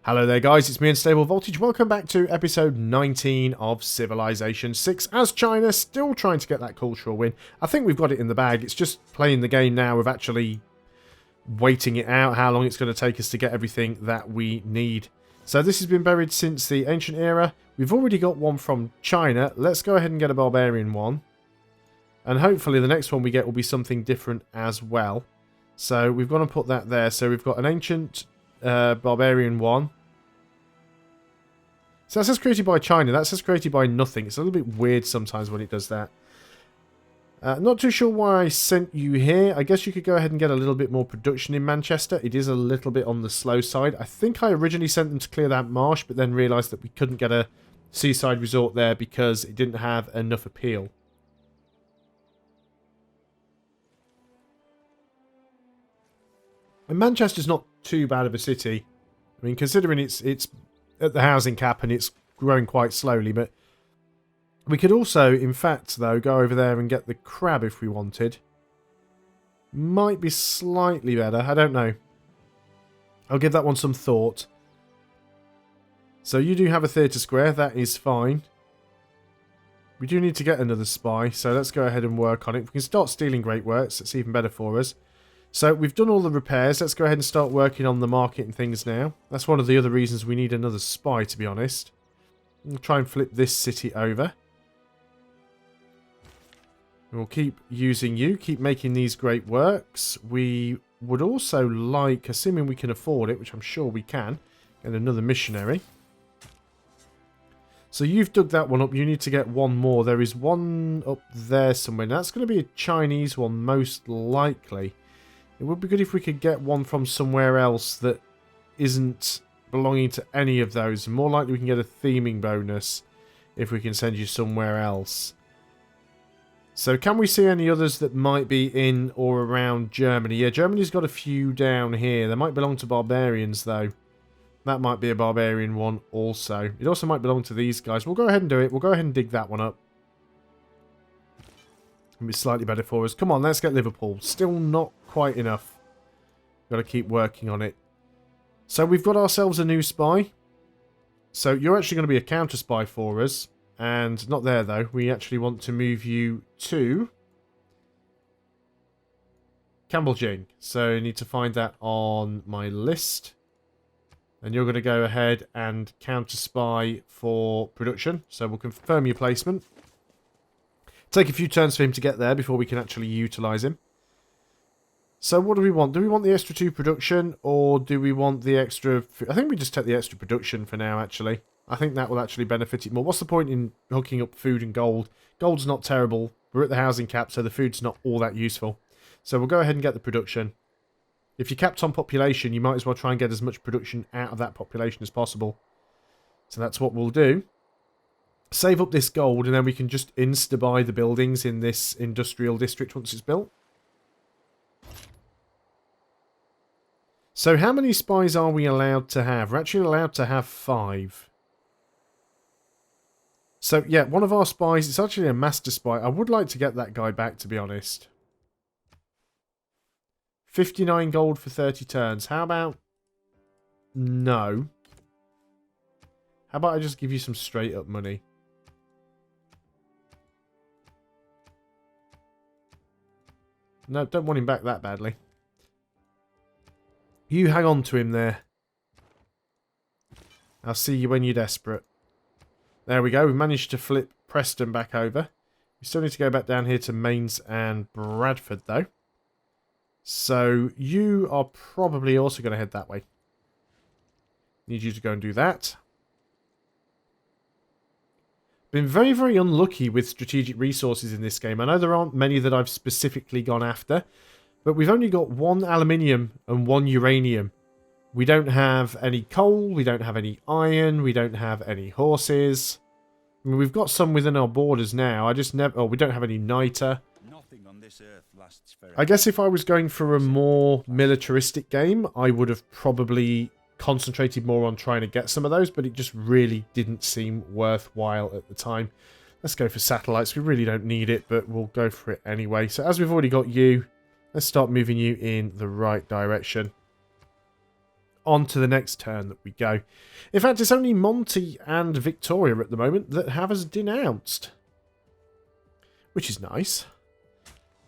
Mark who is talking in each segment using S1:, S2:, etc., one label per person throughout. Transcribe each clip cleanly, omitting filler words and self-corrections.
S1: Hello there guys, it's me Unstable Voltage. Welcome back to episode 19 of Civilization 6 as China still trying to get that cultural win. I think we've got it in the bag. It's just playing the game now of actually waiting it out, how long it's going to take us to get everything that we need. So this has been buried since the ancient era. We've already got one from China. Let's go ahead and get a barbarian one. And hopefully the next one we get will be something different as well. So we've got to put that there. So we've got an ancient barbarian one. So that says created by China. That says created by nothing. It's a little bit weird sometimes when it does that. Not too sure why I sent you here. I guess you could go ahead and get a little bit more production in Manchester. It is a little bit on the slow side. I think I originally sent them to clear that marsh, but then realised that we couldn't get a seaside resort there because it didn't have enough appeal. And Manchester's not too bad of a city. I mean, considering it's at the housing cap and it's growing quite slowly, but we could also, in fact, though, go over there and get the crab if we wanted. Might be slightly better. I don't know. I'll give that one some thought. So you do have a theatre square. That is fine. We do need to get another spy, so let's go ahead and work on it. We can start stealing great works. It's even better for us. So we've done all the repairs. Let's go ahead and start working on the market and things now. That's one of the other reasons we need another spy, to be honest. We'll try and flip this city over. We'll keep using you, keep making these great works. We would also like, assuming we can afford it, which I'm sure we can, get another missionary. So you've dug that one up. You need to get one more. There is one up there somewhere. Now, that's going to be a Chinese one, most likely. It would be good if we could get one from somewhere else that isn't belonging to any of those. More likely we can get a theming bonus if we can send you somewhere else. So can we see any others that might be in or around Germany? Yeah, Germany's got a few down here. They might belong to barbarians though. That might be a barbarian one also. It also might belong to these guys. We'll go ahead and do it. We'll go ahead and dig that one up. It'll be slightly better for us. Come on, let's get Liverpool. Still not quite enough. Got to keep working on it. So we've got ourselves a new spy. So you're actually going to be a counter spy for us. And not there though. We actually want to move you to Campbelljing. So I need to find that on my list. And you're going to go ahead and counter spy for production. So we'll confirm your placement. Take a few turns for him to get there before we can actually utilise him. So what do we want? Do we want the extra 2 production or do we want the extra... I think we just take the extra production for now, actually. I think that will actually benefit it more. What's the point in hooking up food and gold? Gold's not terrible. We're at the housing cap, so the food's not all that useful. So we'll go ahead and get the production. If you're capped on population, you might as well try and get as much production out of that population as possible. So that's what we'll do. Save up this gold and then we can just insta-buy the buildings in this industrial district once it's built. So how many spies are we allowed to have? We're actually allowed to have 5. So yeah, one of our spies, it's actually a master spy. I would like to get that guy back, to be honest. 59 gold for 30 turns. How about... No. How about I just give you some straight up money? No, don't want him back that badly. You hang on to him there. I'll see you when you're desperate. There we go. We managed to flip Preston back over. We still need to go back down here to Mainz and Bradford, though. So you are probably also going to head that way. Need you to go and do that. Been very, very unlucky with strategic resources in this game. I know there aren't many that I've specifically gone after, but we've only got 1 aluminium and 1 uranium. We don't have any coal, we don't have any iron, we don't have any horses. I mean, we've got some within our borders now. I just never... Oh, we don't have any niter.
S2: Nothing on this earth lasts forever.
S1: I guess if I was going for a more militaristic game, I would have probably concentrated more on trying to get some of those, but it just really didn't seem worthwhile at the time. Let's go for satellites. We really don't need it, but we'll go for it anyway. So as we've already got you, let's start moving you in the right direction. on to the next turn that we go. In fact, it's only Monty and Victoria at the moment that have us denounced, which is nice.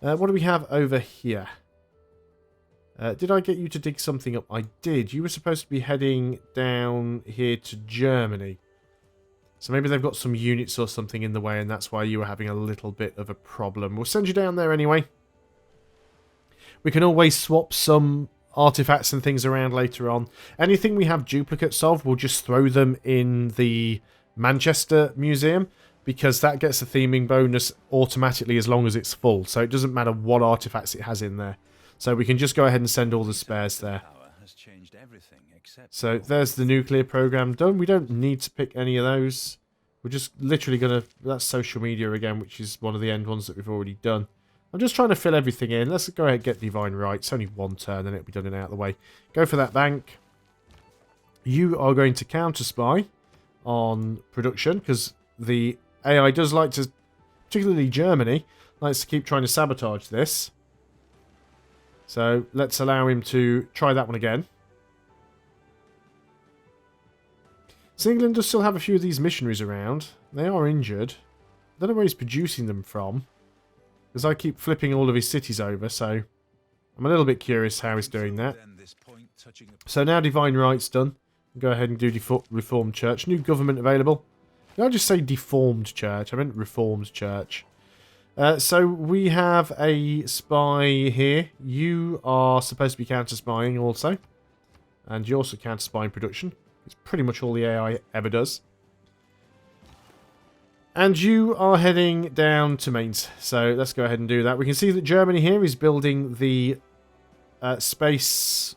S1: What do we have over here? Did I get you to dig something up? I did. You were supposed to be heading down here to Germany. So maybe they've got some units or something in the way, and that's why you were having a little bit of a problem. We'll send you down there anyway. We can always swap some artifacts and things around later on. Anything we have duplicates of, we'll just throw them in the Manchester Museum, because that gets a theming bonus automatically as long as it's full. So it doesn't matter what artifacts it has in there. So we can just go ahead and send all the spares there. So there's the nuclear program done. We don't need to pick any of those. We're just literally going to... That's social media again, which is one of the end ones that we've already done. I'm just trying to fill everything in. Let's go ahead and get Divine Right. It's only one turn and it'll be done and out of the way. Go for that bank. You are going to counter-spy on production, because the AI does like to... Particularly Germany likes to keep trying to sabotage this. So let's allow him to try that one again. So England does still have a few of these missionaries around. They are injured. I don't know where he's producing them from, because I keep flipping all of his cities over, so I'm a little bit curious how he's doing that. So now Divine Right's done. Go ahead and do Reformed Church. New government available. Did I just say Deformed Church? I meant Reformed Church. So we have a spy here. You are supposed to be counter-spying also. And you're also counter-spying production. It's pretty much all the AI ever does. And you are heading down to Mainz. So let's go ahead and do that. We can see that Germany here is building the space...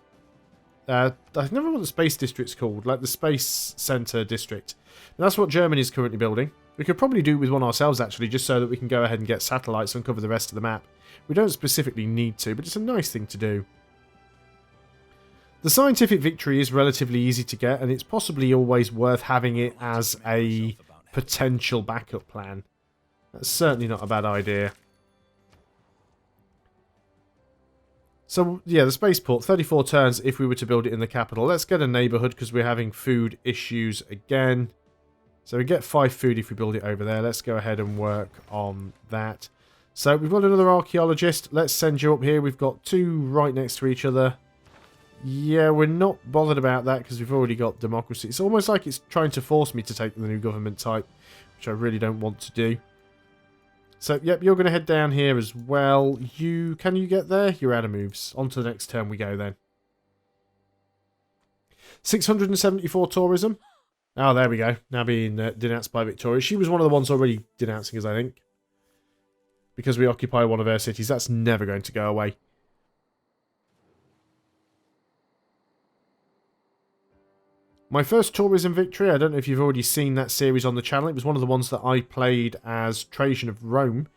S1: I never know what the space district's called. Like the Space Center District. And that's what Germany is currently building. We could probably do it with one ourselves, actually, just so that we can go ahead and get satellites and cover the rest of the map. We don't specifically need to, but it's a nice thing to do. The scientific victory is relatively easy to get, and it's possibly always worth having it as a potential backup plan. That's certainly not a bad idea. So, yeah, the spaceport, 34 turns if we were to build it in the capital. Let's get a neighbourhood, because we're having food issues again. So we get 5 food if we build it over there. Let's go ahead and work on that. So we've got another archaeologist. Let's send you up here. We've got 2 right next to each other. Yeah, we're not bothered about that because we've already got democracy. It's almost like it's trying to force me to take the new government type, which I really don't want to do. So, yep, you're going to head down here as well. Can you get there? You're out of moves. On to the next turn we go then. 674 tourism. Oh, there we go. Now being denounced by Victoria. She was one of the ones already denouncing us, I think. Because we occupy one of her cities. That's never going to go away. My first tourism victory. I don't know if you've already seen that series on the channel. It was one of the ones that I played as Trajan of Rome.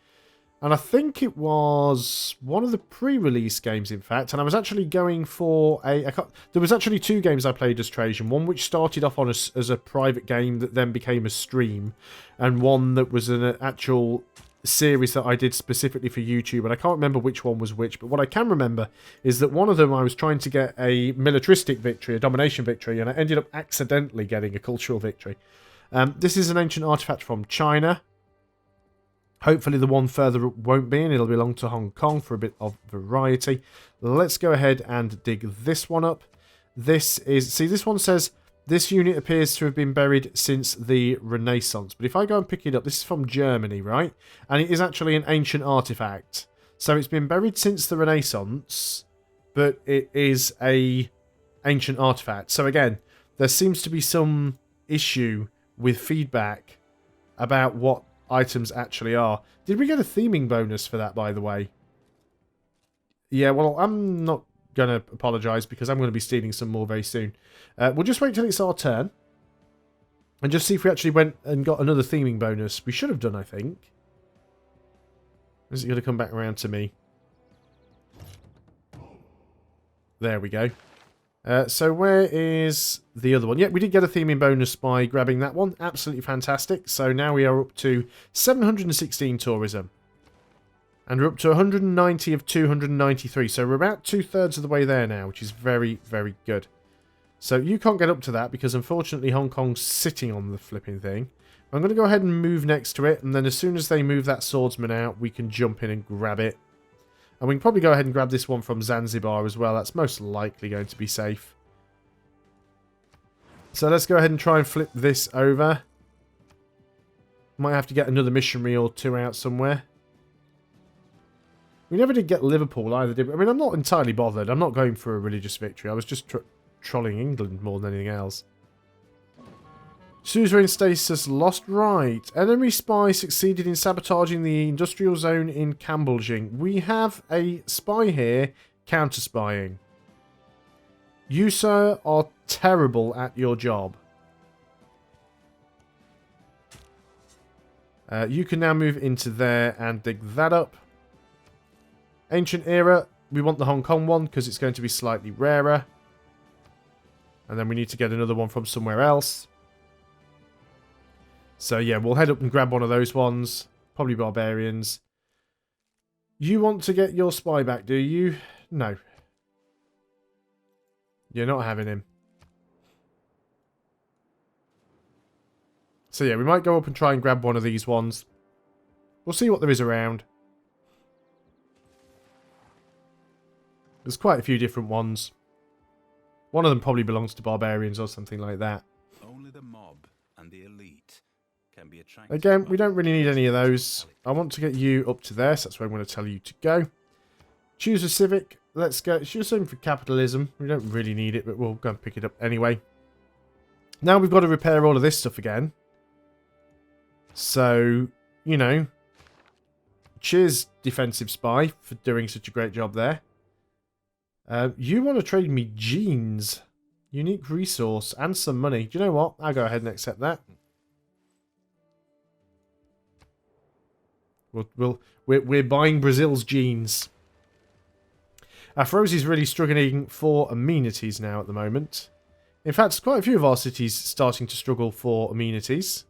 S1: And I think it was one of the pre-release games, in fact. And I was actually going for there was actually 2 games I played as Trajan. One which started off on as a private game that then became a stream. And one that was an actual series that I did specifically for YouTube. And I can't remember which one was which. But what I can remember is that one of them I was trying to get a militaristic victory, a domination victory. And I ended up accidentally getting a cultural victory. This is an ancient artifact from China. Hopefully the one further up won't be, and it'll belong to Hong Kong for a bit of variety. Let's go ahead and dig this one up. This one says, this unit appears to have been buried since the Renaissance. But if I go and pick it up, this is from Germany, right? And it is actually an ancient artifact. So it's been buried since the Renaissance, but it is a ancient artifact. So again, there seems to be some issue with feedback about what items actually are. Did we get a theming bonus for that, by the way? Yeah, well, I'm not going to apologise because I'm going to be stealing some more very soon. We'll just wait till it's our turn and just see if we actually went and got another theming bonus. We should have done, I think. Is it going to come back around to me? There we go. So where is the other one? Yeah, we did get a theming bonus by grabbing that one. Absolutely fantastic. So now we are up to 716 tourism. And we're up to 190 of 293. So we're about 2/3 of the way there now, which is very, very good. So you can't get up to that because unfortunately Hong Kong's sitting on the flipping thing. I'm going to go ahead and move next to it, and then as soon as they move that swordsman out, we can jump in and grab it. And we can probably go ahead and grab this one from Zanzibar as well. That's most likely going to be safe. So let's go ahead and try and flip this over. Might have to get another missionary or two out somewhere. We never did get Liverpool either, did we? I mean, I'm not entirely bothered. I'm not going for a religious victory. I was just trolling England more than anything else. Suzerain status lost. Right. Enemy spy succeeded in sabotaging the industrial zone in Camboljing. We have a spy here counter-spying. You, sir, are terrible at your job. You can now move into there and dig that up. Ancient era, we want the Hong Kong one because it's going to be slightly rarer. And then we need to get another one from somewhere else. So yeah, we'll head up and grab one of those ones. Probably barbarians. You want to get your spy back, do you? No. You're not having him. So yeah, we might go up and try and grab one of these ones. We'll see what there is around. There's quite a few different ones. One of them probably belongs to barbarians or something like that.
S2: Only the mob and the elite can be attracted.
S1: Again, we don't really need any of those. I want to get you up to there, so that's where I'm going to tell you to go. Choose a civic. Let's go. Choose something for capitalism. We don't really need it, but we'll go and pick it up anyway. Now we've got to repair all of this stuff again. So, you know, cheers, defensive spy, for doing such a great job there. You want to trade me jeans, unique resource, and some money. Do you know what? I'll go ahead and accept that. We're buying Brazil's jeans. Afrosi's really struggling for amenities now at the moment. In fact, quite a few of our cities starting to struggle for amenities.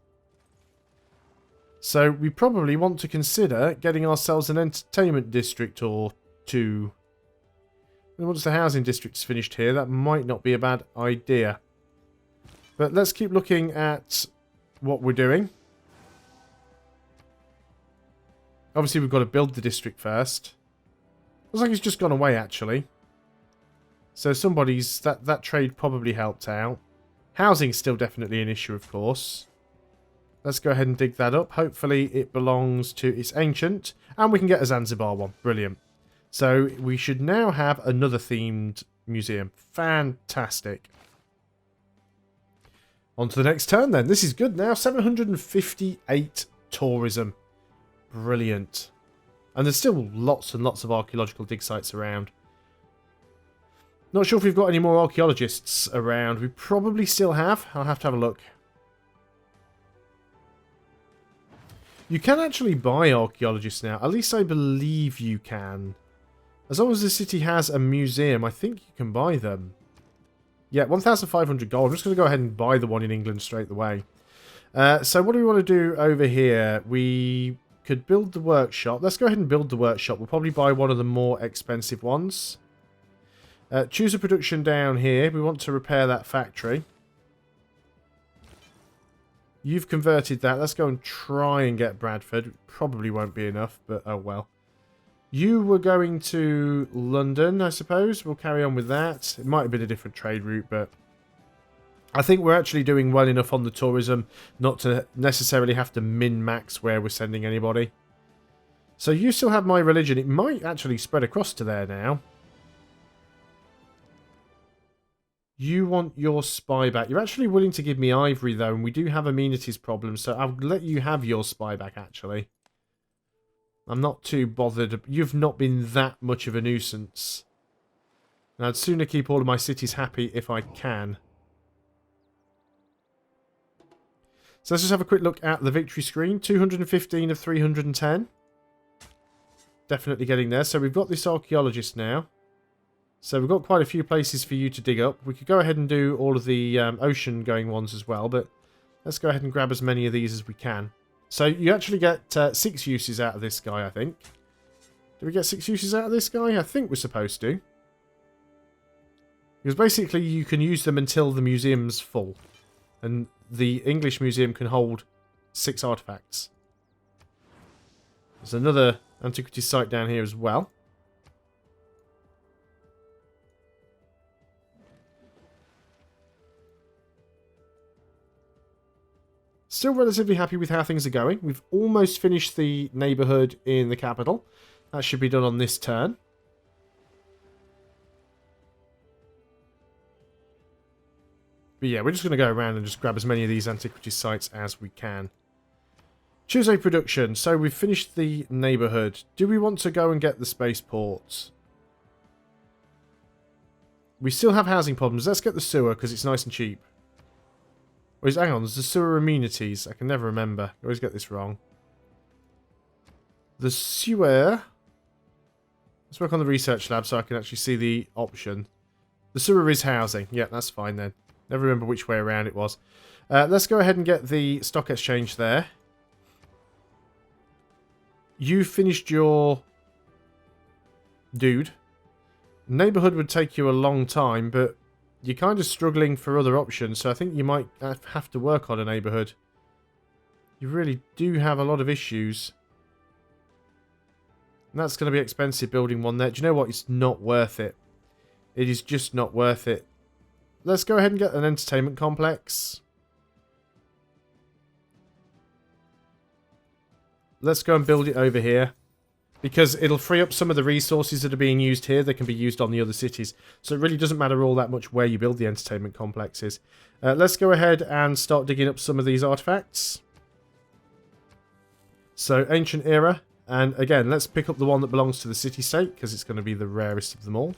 S1: So we probably want to consider getting ourselves an entertainment district or two. And once the housing district's finished here, that might not be a bad idea. But let's keep looking at what we're doing. Obviously, we've got to build the district first. Looks like it's just gone away, actually. So somebody's... That trade probably helped out. Housing's still definitely an issue, of course. Let's go ahead and dig that up. Hopefully it belongs to... It's ancient. And we can get a Zanzibar one. Brilliant. So we should now have another themed museum. Fantastic. On to the next turn then. This is good now. 758 tourism. Brilliant. And there's still lots and lots of archaeological dig sites around. Not sure if we've got any more archaeologists around. We probably still have. I'll have to have a look. You can actually buy archaeologists now. At least I believe you can. As long as the city has a museum, I think you can buy them. Yeah, 1,500 gold. I'm just going to go ahead and buy the one in England straight away. So what do we want to do over here? We could build the workshop. Let's go ahead and build the workshop. We'll probably buy one of the more expensive ones. Choose a production down here. We want to repair that factory. You've converted that. Let's go and try and get Bradford. Probably won't be enough, but oh well. You were going to London, I suppose. We'll carry on with that. It might have been a different trade route, but I think we're actually doing well enough on the tourism not to necessarily have to min-max where we're sending anybody. So you still have my religion. It might actually spread across to there now. You want your spy back. You're actually willing to give me ivory, though, and we do have amenities problems, so I'll let you have your spy back, actually. I'm not too bothered. You've not been that much of a nuisance. And I'd sooner keep all of my cities happy if I can. So let's just have a quick look at the victory screen. 215 of 310. Definitely getting there. So we've got this archaeologist now. So we've got quite a few places for you to dig up. We could go ahead and do all of the ocean-going ones as well, but let's go ahead and grab as many of these as we can. So you actually get 6 uses out of this guy, I think. Did we get 6 uses out of this guy? I think we're supposed to. Because basically you can use them until the museum's full. And the English museum can hold 6 artifacts. There's another antiquity site down here as well. Still relatively happy with how things are going. We've almost finished the neighbourhood in the capital. That should be done on this turn. But yeah, we're just going to go around and just grab as many of these antiquity sites as we can. Choose a production. So we've finished the neighbourhood. Do we want to go and get the spaceports? We still have housing problems. Let's get the sewer because it's nice and cheap. Hang on, there's the sewer amenities. I can never remember. I always get this wrong. The sewer. Let's work on the research lab so I can actually see the option. The sewer is housing. Yeah, that's fine then. Never remember which way around it was. Let's go ahead and get the stock exchange there. You finished your dude. Neighbourhood would take you a long time, but you're kind of struggling for other options, so I think you might have to work on a neighbourhood. You really do have a lot of issues. And that's going to be expensive building one there. Do you know what? It's not worth it. It is just not worth it. Let's go ahead and get an entertainment complex. Let's go and build it over here. Because it'll free up some of the resources that are being used here. They can be used on the other cities. So it really doesn't matter all that much where you build the entertainment complexes. Let's go ahead and start digging up some of these artifacts. So, Ancient Era. And again, let's pick up the one that belongs to the city-state. Because it's going to be the rarest of them all.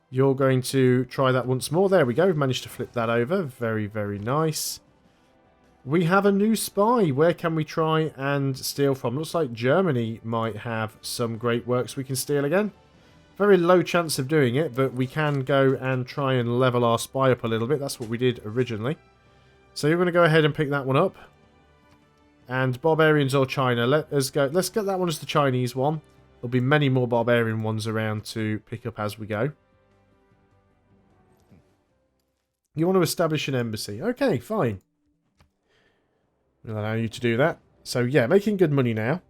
S1: You're going to try that once more. There we go. We've managed to flip that over. Very, very nice. We have a new spy. Where can we try and steal from? Looks like Germany might have some great works we can steal again. Very low chance of doing it, but we can go and try and level our spy up a little bit. That's what we did originally. So you're going to go ahead and pick that one up. And barbarians or China. Let's get that one as the Chinese one. There'll be many more barbarian ones around to pick up as we go. You want to establish an embassy. Okay, fine. We'll allow you to do that. So yeah, making good money now.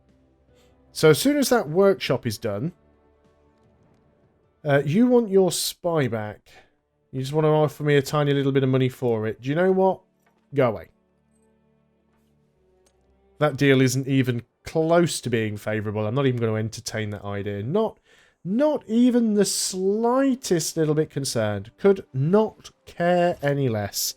S1: So as soon as that workshop is done, you want your spy back. You just want to offer me a tiny little bit of money for it. Do you know what? Go away. That deal isn't even close to being favourable. I'm not even going to entertain that idea. Not even the slightest little bit concerned. Could not care any less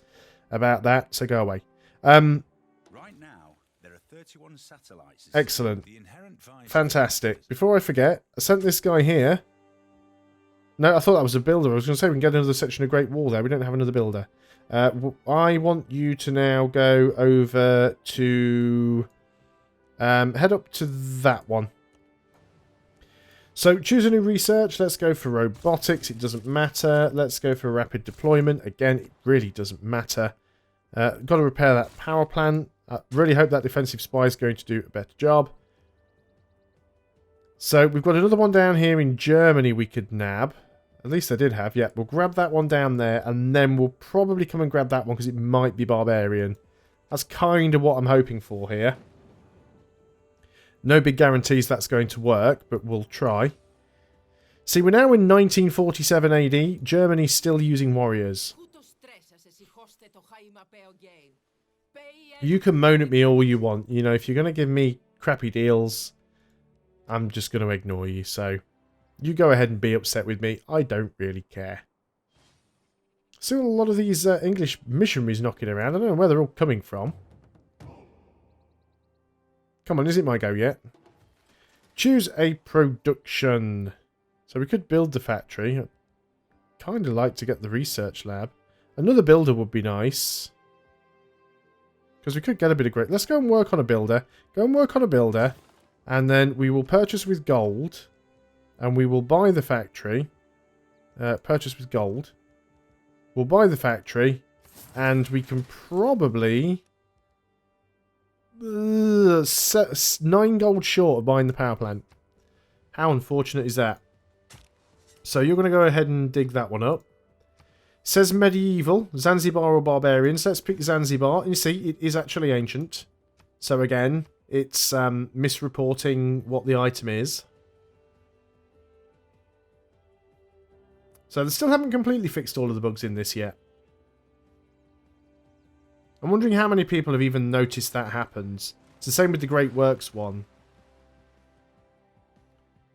S1: about that. So go away.
S2: Right now, there are 31 satellites.
S1: Excellent.
S2: The inherent vibe.
S1: Fantastic. Before I forget, I sent this guy here. No, I thought that was a builder. I was going to say we can get another section of Great Wall there. We don't have another builder. I want you to now go over to... head up to that one. So, choose a new research. Let's go for robotics. It doesn't matter. Let's go for rapid deployment. Again, it really doesn't matter. Got to repair that power plant. I really hope that defensive spy is going to do a better job. So, we've got another one down here in Germany we could nab. At least I did have. Yeah, we'll grab that one down there. And then we'll probably come and grab that one because it might be barbarian. That's kind of what I'm hoping for here. No big guarantees that's going to work, but we'll try. See, we're now in 1947 AD. Germany's still using warriors. You can moan at me all you want. You know, if you're going to give me crappy deals, I'm just going to ignore you. So, you go ahead and be upset with me. I don't really care. Still a lot of these English missionaries knocking around. I don't know where they're all coming from. Come on, is it my go yet? Choose a production. So we could build the factory. I'd kind of like to get the research lab. Another builder would be nice. Because we could get a bit of great... Let's go and work on a builder. Go and work on a builder. And then we will purchase with gold. And we will buy the factory. Purchase with gold. We'll buy the factory. And we can probably... 9 gold short of buying the power plant. How unfortunate is that? So you're going to go ahead and dig that one up. Says medieval, Zanzibar or barbarians. Let's pick Zanzibar. And you see, it is actually ancient. So again, it's misreporting what the item is. So they still haven't completely fixed all of the bugs in this yet. I'm wondering how many people have even noticed that happens. It's the same with the Great Works one.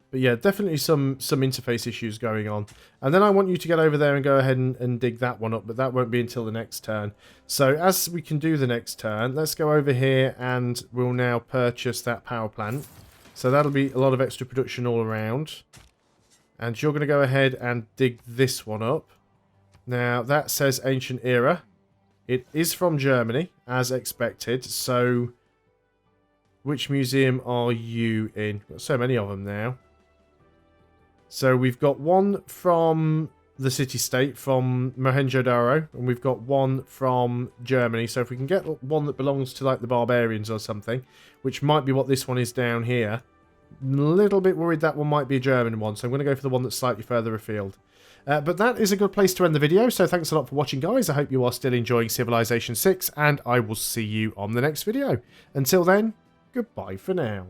S1: But yeah, definitely some interface issues going on. And then I want you to get over there and go ahead and dig that one up, but that won't be until the next turn. So as we can do the next turn, let's go over here and we'll now purchase that power plant. So that'll be a lot of extra production all around. And you're going to go ahead and dig this one up. Now, that says Ancient Era. It is from Germany, as expected. So, which museum are you in? Got so many of them now. So, we've got one from the city-state, from Mohenjo-Daro. And we've got one from Germany. So, if we can get one that belongs to, like, the barbarians or something, which might be what this one is down here. A little bit worried that one might be a German one, so I'm going to go for the one that's slightly further afield. But that is a good place to end the video, so thanks a lot for watching, guys. I hope you are still enjoying Civilization 6, and I will see you on the next video. Until then, goodbye for now.